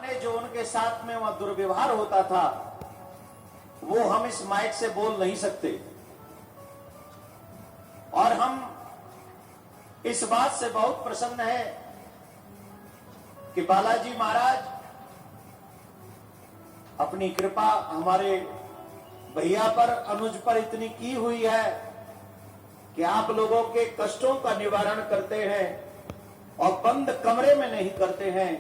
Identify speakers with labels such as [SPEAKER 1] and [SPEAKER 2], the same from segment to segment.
[SPEAKER 1] ने जो उनके साथ में वह दुर्व्यवहार होता था वो हम इस माइक से बोल नहीं सकते। और हम इस बात से बहुत प्रसन्न है कि बालाजी महाराज अपनी कृपा हमारे भैया पर, अनुज पर इतनी की हुई है कि आप लोगों के कष्टों का निवारण करते हैं और बंद कमरे में नहीं करते हैं,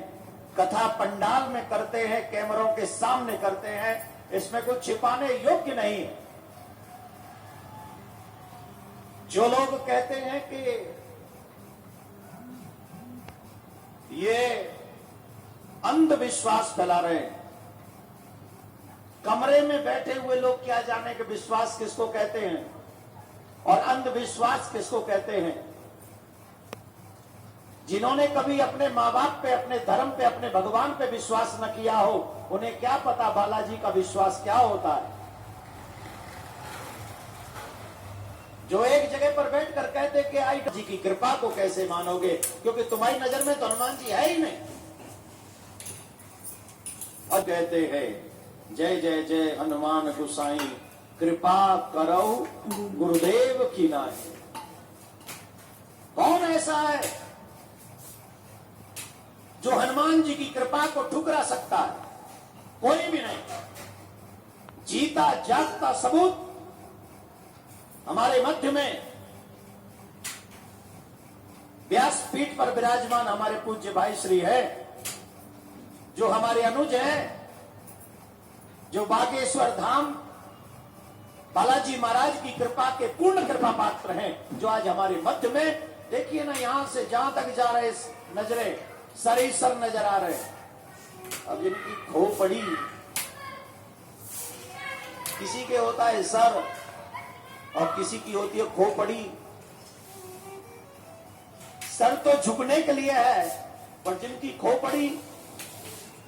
[SPEAKER 1] कथा पंडाल में करते हैं, कैमरों के सामने करते हैं। इसमें कुछ छिपाने योग्य नहीं है। जो लोग कहते हैं कि ये अंधविश्वास फैला रहे हैं, कमरे में बैठे हुए लोग क्या जाने कि विश्वास किसको कहते हैं और अंधविश्वास किसको कहते हैं। जिन्होंने कभी अपने माँ बाप पे, अपने धर्म पे, अपने भगवान पे विश्वास न किया हो, उन्हें क्या पता बालाजी का विश्वास क्या होता है। जो एक जगह पर बैठकर कहते कि आई जी की कृपा को कैसे मानोगे, क्योंकि तुम्हारी नजर में तो हनुमान जी है ही नहीं। और कहते हैं जय जय जय हनुमान गोसाई, कृपा करो गुरुदेव की नाई। कौन ऐसा है जो हनुमान जी की कृपा को ठुकरा सकता है? कोई भी नहीं। जीता जागता सबूत हमारे मध्य में व्यासपीठ पर विराजमान हमारे पूज्य भाई श्री है, जो हमारे अनुज हैं, जो बागेश्वर धाम बालाजी महाराज की कृपा के पूर्ण कृपा पात्र हैं, जो आज हमारे मध्य में। देखिए ना, यहां से जहां तक जा रहे नजरें सरीसर नजर आ रहे हैं। अब जिनकी खो पड़ी, किसी के होता है सर और किसी की होती है खो पड़ी। सर तो झुकने के लिए है, पर जिनकी खोपड़ी,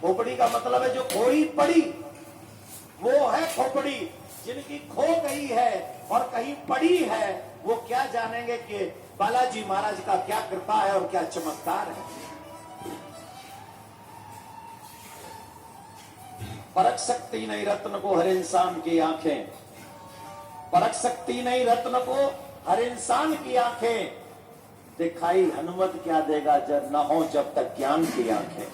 [SPEAKER 1] खोपड़ी का मतलब है जो खोई पड़ी, वो है खोपड़ी। जिनकी खो गई है और कहीं पड़ी है, वो क्या जानेंगे कि बालाजी महाराज का क्या कृपा है और क्या चमत्कार है। परख सकती नहीं रत्न को हर इंसान की आंखें, परख सकती नहीं रत्न को हर इंसान की आंखें। दिखाई हनुमत क्या देगा जब न हो जब तक ज्ञान की आंखें।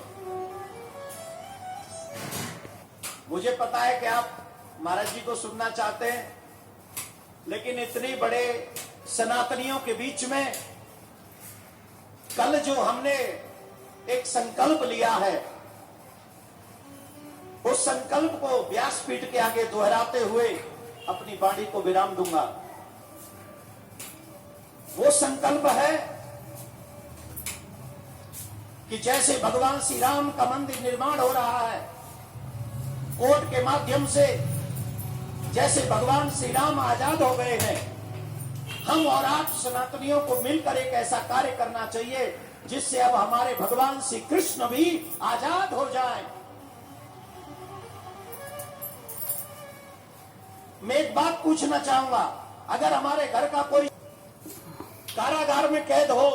[SPEAKER 1] मुझे पता है कि आप महाराज जी को सुनना चाहते हैं, लेकिन इतने बड़े सनातनियों के बीच में कल जो हमने एक संकल्प लिया है, उस संकल्प को व्यासपीठ के आगे दोहराते हुए अपनी वाणी को विराम दूंगा। वो संकल्प है कि जैसे भगवान श्री राम का मंदिर निर्माण हो रहा है कोर्ट के माध्यम से, जैसे भगवान श्री राम आजाद हो गए हैं, हम और आप सनातनियों को मिलकर एक ऐसा कार्य करना चाहिए जिससे अब हमारे भगवान श्री कृष्ण भी आजाद हो जाएं। मैं एक बात पूछना चाहूंगा, अगर हमारे घर का कोई कारागार में कैद हो,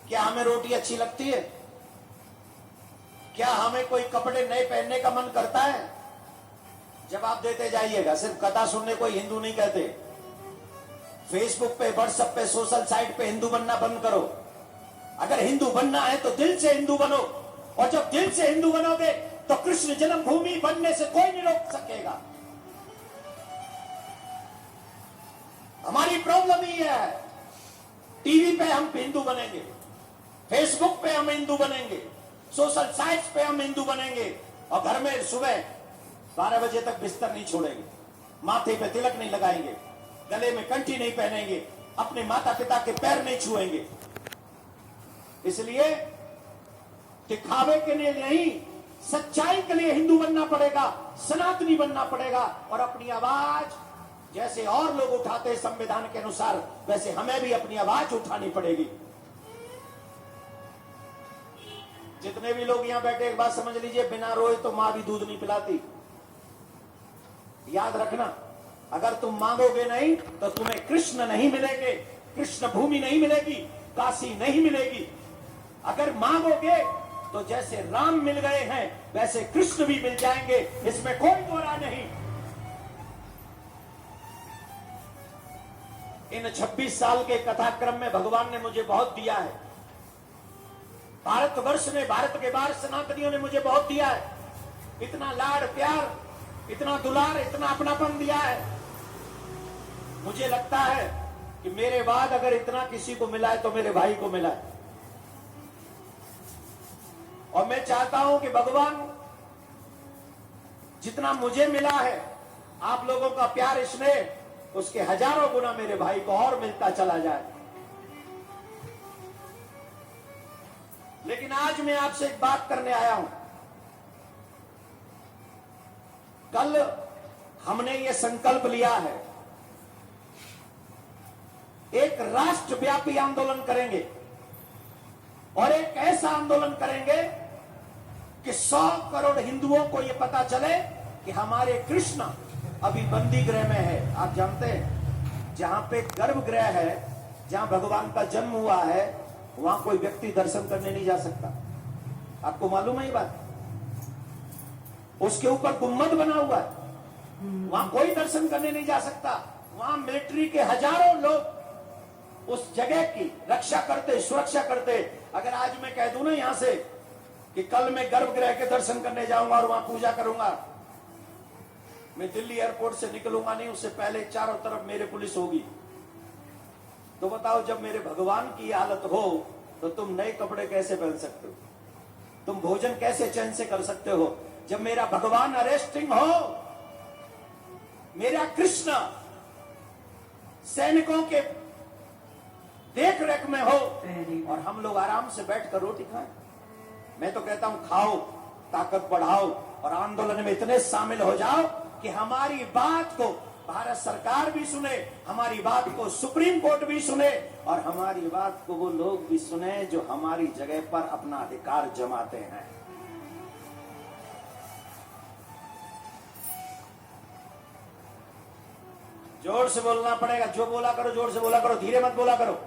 [SPEAKER 1] क्या हमें रोटी अच्छी लगती है? क्या हमें कोई कपड़े नए पहनने का मन करता है? जवाब देते जाइएगा। सिर्फ कथा सुनने को हिंदू नहीं कहते। फेसबुक पे, व्हाट्सएप पे, सोशल साइट पे हिंदू बनना बंद करो। अगर हिंदू बनना है तो दिल से हिंदू बनो, और जब दिल से हिंदू बनोगे तो कृष्ण जन्मभूमि बनने से कोई नहीं रोक सकेगा। हमारी प्रॉब्लम ही है, टीवी पे हम हिंदू बनेंगे, फेसबुक पे हम हिंदू बनेंगे, सोशल साइट्स पे हम हिंदू बनेंगे, और घर में सुबह 12 बजे तक बिस्तर नहीं छोड़ेंगे, माथे पे तिलक नहीं लगाएंगे, गले में कंठी नहीं पहनेंगे, अपने माता पिता के पैर नहीं छुएंगे। इसलिए दिखावे के लिए नहीं, सच्चाई के लिए हिंदू बनना पड़ेगा, सनातनी बनना पड़ेगा, और अपनी आवाज जैसे और लोग उठाते संविधान के अनुसार, वैसे हमें भी अपनी आवाज उठानी पड़ेगी। जितने भी लोग यहां बैठे, एक बात समझ लीजिए, बिना रोए तो मां भी दूध नहीं पिलाती। याद रखना, अगर तुम मांगोगे नहीं तो तुम्हें कृष्ण नहीं मिलेंगे, कृष्ण भूमि नहीं मिलेगी, काशी नहीं मिलेगी। अगर मांगोगे तो जैसे राम मिल गए हैं वैसे कृष्ण भी मिल जाएंगे, इसमें कोई दो राय नहीं। इन 26 साल के कथाक्रम में भगवान ने मुझे बहुत दिया है। भारतवर्ष ने, भारत के बाहर सनातनियों ने मुझे बहुत दिया है। इतना लाड़ प्यार, इतना दुलार, इतना अपनापन दिया है। मुझे लगता है कि मेरे बाद अगर इतना किसी को मिला है तो मेरे भाई को मिला है। और मैं चाहता हूं कि भगवान जितना मुझे मिला है, आप लोगों का प्यार, स्नेह, उसके हजारों गुना मेरे भाई को और मिलता चला जाए। लेकिन आज मैं आपसे एक बात करने आया हूं। कल हमने ये संकल्प लिया है, एक राष्ट्रव्यापी आंदोलन करेंगे और एक ऐसा आंदोलन करेंगे कि 100 करोड़ हिंदुओं को यह पता चले कि हमारे कृष्ण अभी बंदी गृह में है। आप जानते हैं, जहां पे गर्भगृह है, जहां भगवान का जन्म हुआ है, वहां कोई व्यक्ति दर्शन करने नहीं जा सकता। आपको मालूम है ये बात? उसके ऊपर गुम्मद बना हुआ है, वहां कोई दर्शन करने नहीं जा सकता। वहां मिलिट्री के हजारों लोग उस जगह की रक्षा करते, सुरक्षा करते। अगर आज मैं कह दूं ना यहां से कि कल मैं गर्भगृह के दर्शन करने जाऊंगा और वहां पूजा करूंगा, मैं दिल्ली एयरपोर्ट से निकलूंगा नहीं, उससे पहले चारों तरफ मेरे पुलिस होगी। तो बताओ, जब मेरे भगवान की हालत हो तो तुम नए कपड़े कैसे पहन सकते हो? तुम भोजन कैसे चैन से कर सकते हो? जब मेरा भगवान अरेस्टिंग हो, मेरा कृष्ण सैनिकों के देख रेख में हो और हम लोग आराम से बैठकर रोटी खाएं। मैं तो कहता हूं, खाओ, ताकत बढ़ाओ और आंदोलन में इतने शामिल हो जाओ कि हमारी बात को भारत सरकार भी सुने, हमारी बात को सुप्रीम कोर्ट भी सुने और हमारी बात को वो लोग भी सुने जो हमारी जगह पर अपना अधिकार जमाते हैं। जोर से बोलना पड़ेगा। जो बोला करो जोर से बोला करो, धीरे मत बोला करो।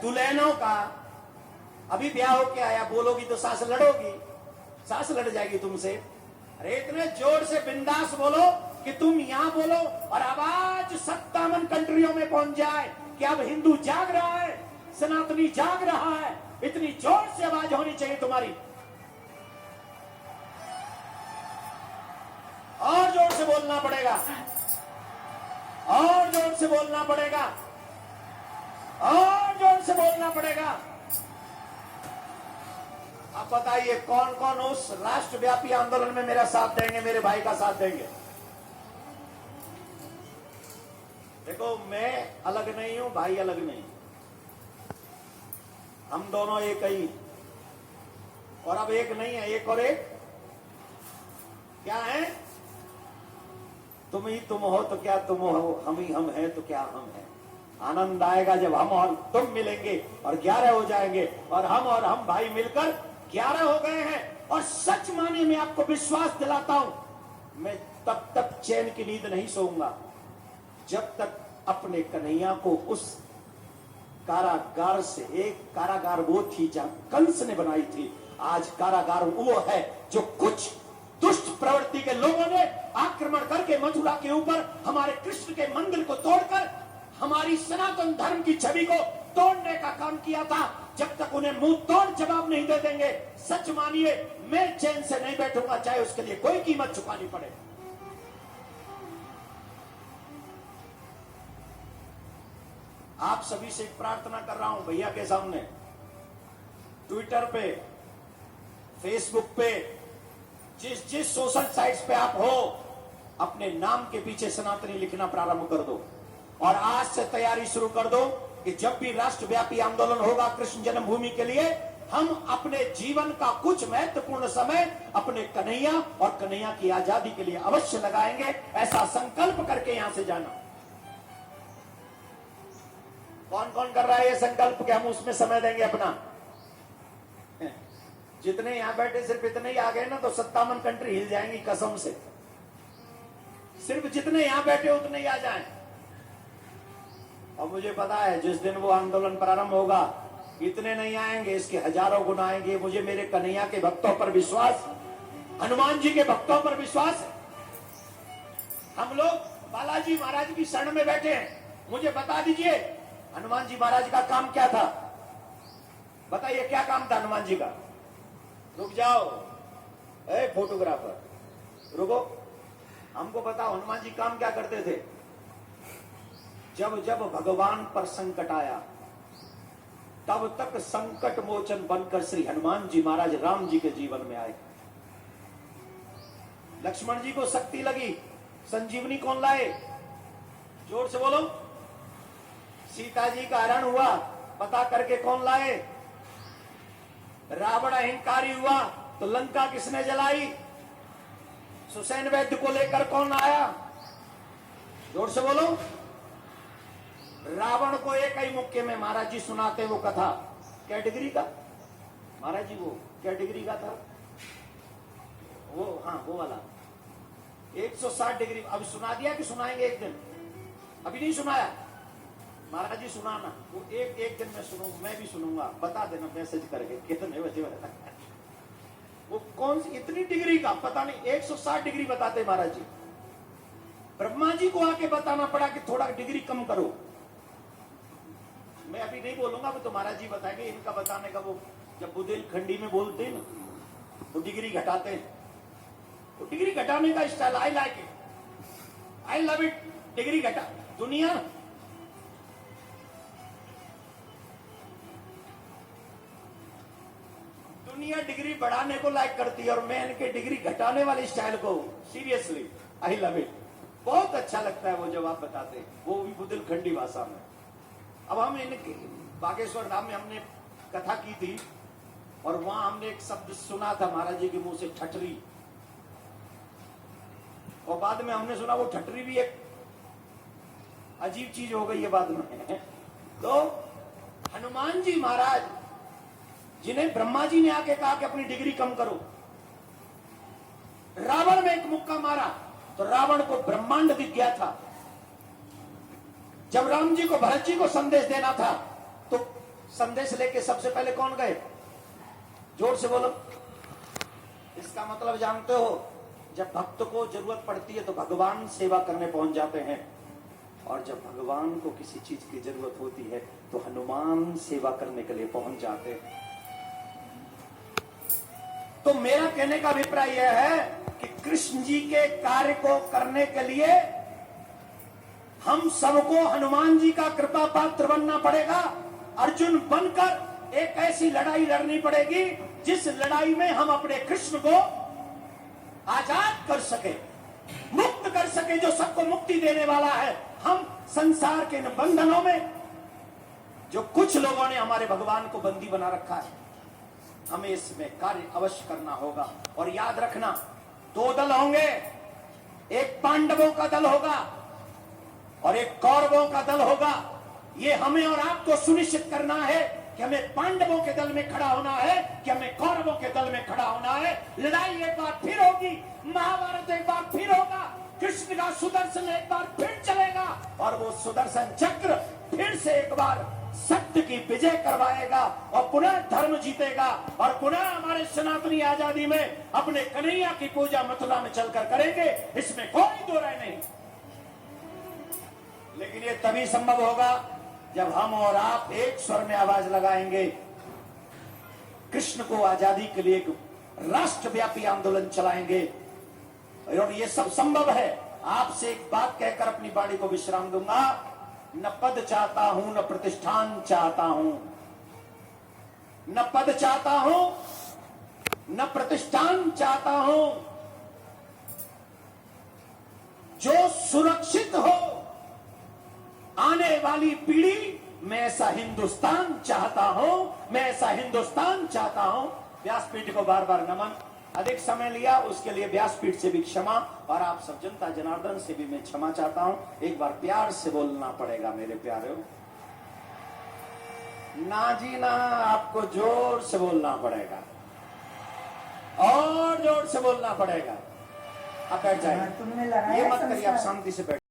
[SPEAKER 1] दुल्हनों का अभी ब्याह होके आया, बोलोगी तो सास लड़ोगी, सास लड़ जाएगी तुमसे। अरे इतने जोर से बिंदास बोलो कि तुम यहां बोलो और आवाज 57 कंट्रियों में पहुंच जाए कि अब हिंदू जाग रहा है, सनातनी जाग रहा है। इतनी जोर से आवाज होनी चाहिए तुम्हारी। और जोर से बोलना पड़ेगा, और जोर से बोलना पड़ेगा, और जोर से बोलना पड़ेगा। आप बताइए कौन कौन उस राष्ट्रव्यापी आंदोलन में मेरा साथ देंगे, मेरे भाई का साथ देंगे? देखो, मैं अलग नहीं हूं, भाई अलग नहीं, हम दोनों एक ही। और अब एक नहीं है, एक और एक क्या है? तुम ही तुम हो तो क्या तुम हो, हम ही हम हैं तो क्या हम हैं। आनंद आएगा जब हम और तुम मिलेंगे और 11 हो जाएंगे और हम भाई मिलकर 11 हो गए हैं। और सच माने मैं आपको विश्वास दिलाता हूं, मैं तब तक चैन की नींद नहीं सोऊंगा जब तक अपने कन्हैया को उस कारागार से, एक कारागार वो थी जहां कंस ने बनाई थी, आज कारागार वो है जो कुछ दुष्ट प्रवृत्ति के लोगों ने आक्रमण करके मथुरा के ऊपर हमारे कृष्ण के मंदिर को तोड़कर हमारी सनातन धर्म की छवि को तोड़ने का काम किया था। जब तक उन्हें मुंह तोड़ जवाब नहीं दे देंगे, सच मानिए मैं चैन से नहीं बैठूंगा, चाहे उसके लिए कोई कीमत चुकानी पड़े। आप सभी से प्रार्थना कर रहा हूं भैया के सामने, ट्विटर पे, फेसबुक पे, जिस सोशल साइट्स पे आप हो, अपने नाम के पीछे सनातनी लिखना प्रारंभ कर दो और आज से तैयारी शुरू कर दो कि जब भी राष्ट्रव्यापी आंदोलन होगा कृष्ण जन्मभूमि के लिए, हम अपने जीवन का कुछ महत्वपूर्ण समय अपने कन्हैया और कन्हैया की आजादी के लिए अवश्य लगाएंगे। ऐसा संकल्प करके यहां से जाना। कौन कौन कर रहा है ये संकल्प कि हम उसमें समय देंगे अपना? जितने यहां बैठे सिर्फ इतने ही आ गए ना तो 57 कंट्री हिल जाएंगी कसम से। सिर्फ जितने यहां बैठे उतने ही आ जाएं। और मुझे पता है जिस दिन वो आंदोलन प्रारंभ होगा इतने नहीं आएंगे, इसके हजारों गुना आएंगे। मुझे मेरे कन्हैया के भक्तों पर विश्वास, हनुमान जी के भक्तों पर विश्वास है। हम लोग बालाजी महाराज की शरण में बैठे हैं। मुझे बता दीजिए हनुमान जी महाराज का काम क्या था? बताइए क्या काम था हनुमान जी का? रुक जाओ ए फोटोग्राफर, रुको, हमको बताओ हनुमान जी काम क्या करते थे? जब जब भगवान पर संकट आया तब तक संकट मोचन बनकर श्री हनुमान जी महाराज राम जी के जीवन में आए। लक्ष्मण जी को शक्ति लगी, संजीवनी कौन लाए? जोर से बोलो। सीता जी का हरण हुआ, पता करके कौन लाए? रावण अहंकारी हुआ तो लंका किसने जलाई? सुसैन वैद्य को लेकर कौन आया? जोर से बोलो। रावण को एक ही मुक्के में महाराज जी सुनाते वो कथा, क्या डिग्री का महाराज जी, वो क्या डिग्री का था वो? हाँ वो वाला 160 डिग्री। अभी सुना दिया कि सुनाएंगे एक दिन? अभी नहीं सुनाया महाराज जी, सुनाना वो एक दिन में सुनूंगा, मैं भी सुनूंगा, बता देना मैसेज करके कितने बजे वो कौन सी इतनी डिग्री का पता नहीं, 160 डिग्री बताते महाराज जी। ब्रह्मा जी को आके बताना पड़ा कि थोड़ा डिग्री कम करो। मैं अभी नहीं बोलूंगा, वो तो महाराज जी बताएंगे। इनका बताने का वो जब बुंदेलखंडी में बोलते हैं ना, वो डिग्री घटाते हैं। वो डिग्री घटाने का style I like it, I love it. Degree घटा दुनिया डिग्री बढ़ाने को लाइक करती है और मैं इनके डिग्री घटाने वाले स्टाइल को सीरियसली आई लव इट। बहुत अच्छा लगता है वो जब आप बताते हैं, वो भी बुंदेलखंडी भाषा में। अब हम इनके बागेश्वर धाम में हमने कथा की थी और वहां हमने एक शब्द सुना था महाराज जी के मुंह से, ठटरी। और बाद में हमने सुना वो ठटरी भी एक अजीब चीज हो गई है बाद में। तो हनुमान जी महाराज जिन्हें ब्रह्मा जी ने आके कहा कि अपनी डिग्री कम करो, रावण में एक मुक्का मारा तो रावण को ब्रह्मांड दिख गया था। जब राम जी को भरत जी को संदेश देना था तो संदेश लेके सबसे पहले कौन गए? जोर से बोलो। इसका मतलब जानते हो, जब भक्त को जरूरत पड़ती है तो भगवान सेवा करने पहुंच जाते हैं, और जब भगवान को किसी चीज की जरूरत होती है तो हनुमान सेवा करने के लिए पहुंच जाते हैं। तो मेरा कहने का अभिप्राय यह है कि कृष्ण जी के कार्य को करने के लिए हम सबको हनुमान जी का कृपा पात्र बनना पड़ेगा। अर्जुन बनकर एक ऐसी लड़ाई लड़नी पड़ेगी जिस लड़ाई में हम अपने कृष्ण को आजाद कर सके, मुक्त कर सके, जो सबको मुक्ति देने वाला है। हम संसार के इन बंधनों में जो कुछ लोगों ने हमारे भगवान को बंदी बना रखा है, हमें इसमें कार्य अवश्य करना होगा। और याद रखना, दो दल होंगे, एक पांडवों का दल होगा और एक कौरवों का दल होगा। ये हमें और आपको सुनिश्चित करना है कि हमें पांडवों के दल में खड़ा होना है कि हमें कौरवों के दल में खड़ा होना है। लड़ाई एक बार फिर होगी, महाभारत एक बार फिर होगा, कृष्ण का सुदर्शन एक बार फिर चलेगा और वो सुदर्शन चक्र फिर से एक बार सत्य की विजय करवाएगा और पुनः धर्म जीतेगा और पुनः हमारे सनातनी आजादी में अपने कन्हैया की पूजा मथुरा में चलकर करेंगे, इसमें कोई दो राय नहीं। लेकिन ये तभी संभव होगा जब हम और आप एक स्वर में आवाज लगाएंगे, कृष्ण को आजादी के लिए एक राष्ट्रव्यापी आंदोलन चलाएंगे। और ये सब संभव है। आपसे एक बात कहकर अपनी वाणी को विश्राम दूंगा, न पद चाहता हूं न प्रतिष्ठान चाहता हूं, न पद चाहता हूं न प्रतिष्ठान चाहता हूं। जो सुरक्षित हो आने वाली पीढ़ी, मैं ऐसा हिंदुस्तान चाहता हूं, मैं ऐसा हिंदुस्तान चाहता हूं। व्यासपीठ को बार बार नमन। अधिक समय लिया उसके लिए व्यासपीठ से भी क्षमा और आप सब जनता जनार्दन से भी मैं क्षमा चाहता हूं। एक बार प्यार से बोलना पड़ेगा मेरे प्यारे। ना जी ना, आपको जोर से बोलना पड़ेगा और जोर से बोलना पड़ेगा। आप बैठ जाइए, ये मत करिए, आप शांति से बैठ।